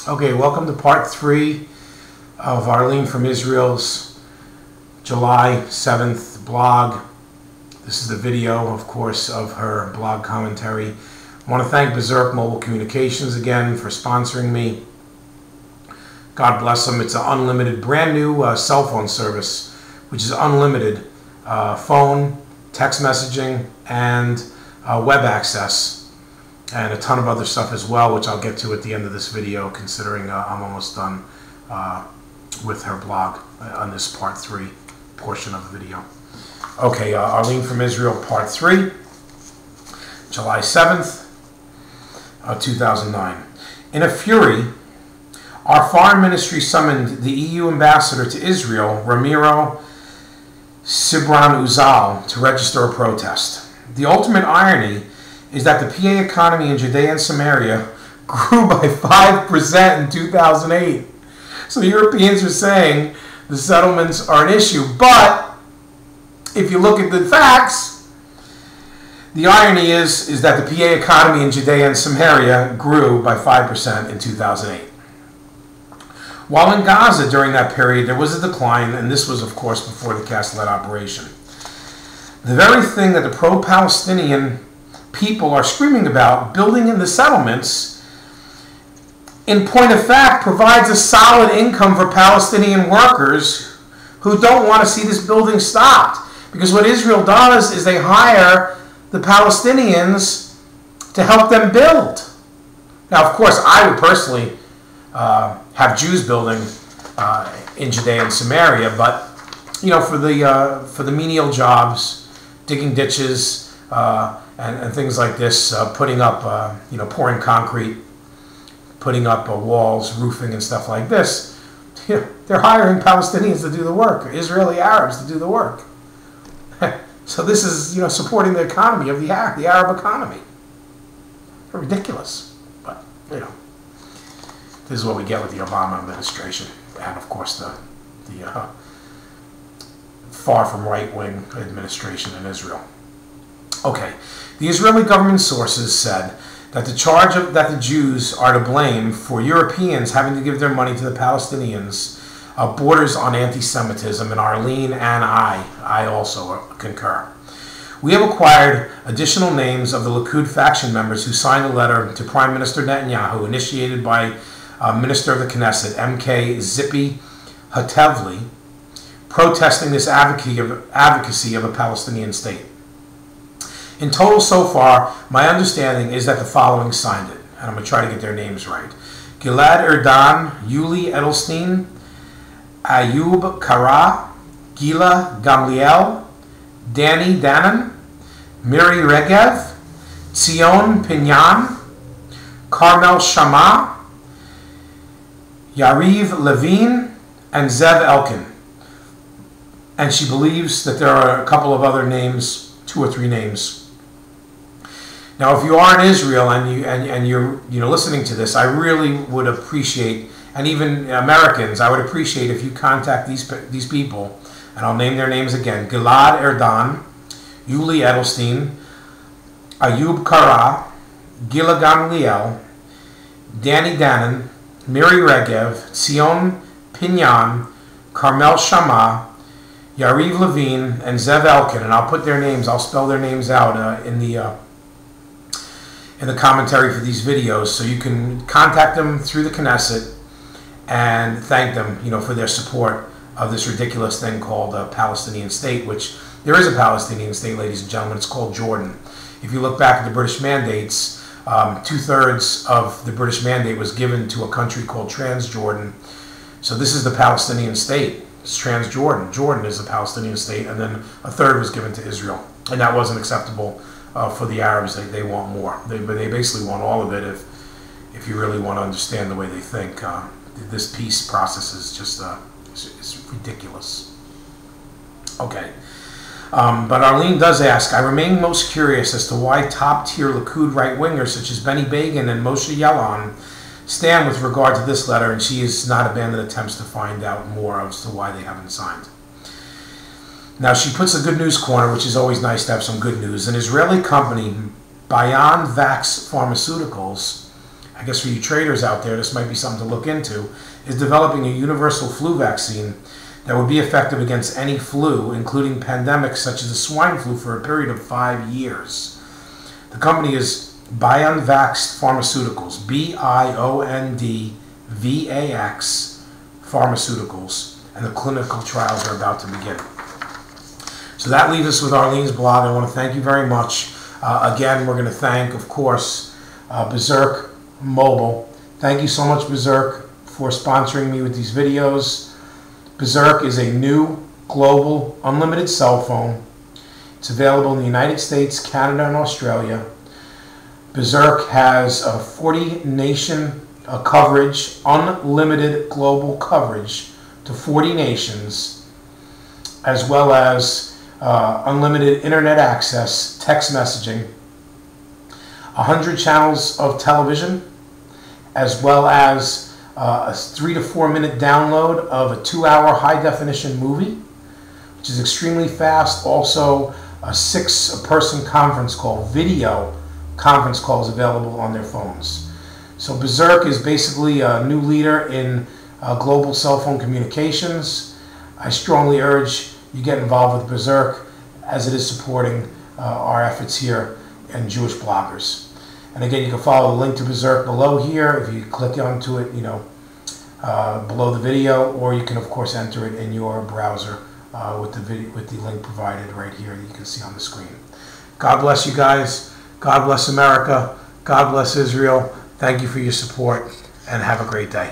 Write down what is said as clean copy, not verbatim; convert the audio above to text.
Okay, welcome to part 3 of Arlene from Israel's July 7th blog. This is the video, of course, of her blog commentary. I want to thank Berserk Mobile Communications again for sponsoring me. God bless them. It's an unlimited, brand new cell phone service, which is unlimited phone, text messaging, and web access. And a ton of other stuff as well, which I'll get to at the end of this video, considering I'm almost done with her blog on this part 3 portion of the video. Okay, Arlene from Israel, part 3, July 7th, 2009. In a fury, our foreign ministry summoned the EU ambassador to Israel, Ramiro Sibran Uzal, to register a protest. The ultimate irony is that the PA economy in Judea and Samaria grew by 5% in 2008. So Europeans are saying the settlements are an issue. But if you look at the facts, the irony is that the PA economy in Judea and Samaria grew by 5% in 2008. While in Gaza during that period there was a decline, and this was of course before the Castellet operation. The very thing that the pro-Palestinian people are screaming about, building in the settlements, in point of fact provides a solid income for Palestinian workers who don't want to see this building stopped. Because what Israel does is they hire the Palestinians to help them build. Now, of course, I would personally have Jews building in Judea and Samaria, but you know, for the menial jobs, digging ditches, and things like this, putting up, pouring concrete, putting up walls, roofing, and stuff like this. They're hiring Palestinians to do the work, Israeli Arabs to do the work. So this is, supporting the economy of the Arab economy. They're ridiculous, but this is what we get with the Obama administration, and of course the far from right-wing administration in Israel. Okay, the Israeli government sources said that the charge that the Jews are to blame for Europeans having to give their money to the Palestinians borders on anti-Semitism, and Arlene and I also concur. We have acquired additional names of the Likud faction members who signed a letter to Prime Minister Netanyahu initiated by Minister of the Knesset, MK Tzipi Hotovely, protesting this advocacy of a Palestinian state. In total so far, my understanding is that the following signed it, and I'm going to try to get their names right. Gilad Erdan, Yuli Edelstein, Ayoub Kara, Gila Gamliel, Danon, Miri Regev, Tzion Pinyan, Carmel Shama, Yariv Levin Ze'ev Elkin. And she believes that there are a couple of other names, 2 or 3 names. Now, if you are in Israel and you're listening to this, I really would appreciate, and even Americans, I would appreciate if you contact these people, and I'll name their names again: Gilad Erdan, Yuli Edelstein, Ayoub Kara, Gila Gamliel, Danon, Miri Regev, Tzion Pinyan, Carmel Shama, Yariv Levin Ze'ev Elkin, and I'll put their names, I'll spell their names out in the commentary for these videos, so you can contact them through the Knesset and thank them, for their support of this ridiculous thing called a Palestinian state, which there is a Palestinian state, ladies and gentlemen. It's called Jordan. If you look back at the British mandates, 2/3 of the British mandate was given to a country called Transjordan. So this is the Palestinian state. It's Transjordan. Jordan is the Palestinian state, and then 1/3 was given to Israel, and that wasn't acceptable for the Arabs. They want more. They basically want all of it. If you really want to understand the way they think, this peace process is just it's ridiculous. Okay, but Arlene does ask, I remain most curious as to why top-tier Likud right-wingers such as Benny Begin and Moshe Yalon stand with regard to this letter, and she has not abandoned attempts to find out more as to why they haven't signed. Now, she puts a good news corner, which is always nice to have some good news. An Israeli company, Beyond Vax Pharmaceuticals, I guess for you traders out there, this might be something to look into, is developing a universal flu vaccine that would be effective against any flu, including pandemics such as the swine flu, for a period of 5 years. The company is BioNvax Pharmaceuticals, BIONDVAX Pharmaceuticals, and the clinical trials are about to begin. So that leaves us with Arlene's blog. I want to thank you very much. Again, we're going to thank, of course, Berserk Mobile. Thank you so much, Berserk, for sponsoring me with these videos. Berserk is a new global unlimited cell phone. It's available in the United States, Canada, and Australia. Berserk has a 40-nation coverage, unlimited global coverage to 40 nations, as well as unlimited internet access, text messaging, 100 channels of television, as well as a 3 to 4 minute download of a 2-hour high-definition movie, which is extremely fast. Also, a 6-person conference call, video conference calls available on their phones. So Berserk is basically a new leader in global cell phone communications. I strongly urge you get involved with Berserk, as it is supporting our efforts here and Jewish bloggers. And again, you can follow the link to Berserk below here if you click onto it, below the video, or you can of course enter it in your browser with the link provided right here that you can see on the screen. God bless you guys. God bless America. God bless Israel. Thank you for your support, and have a great day.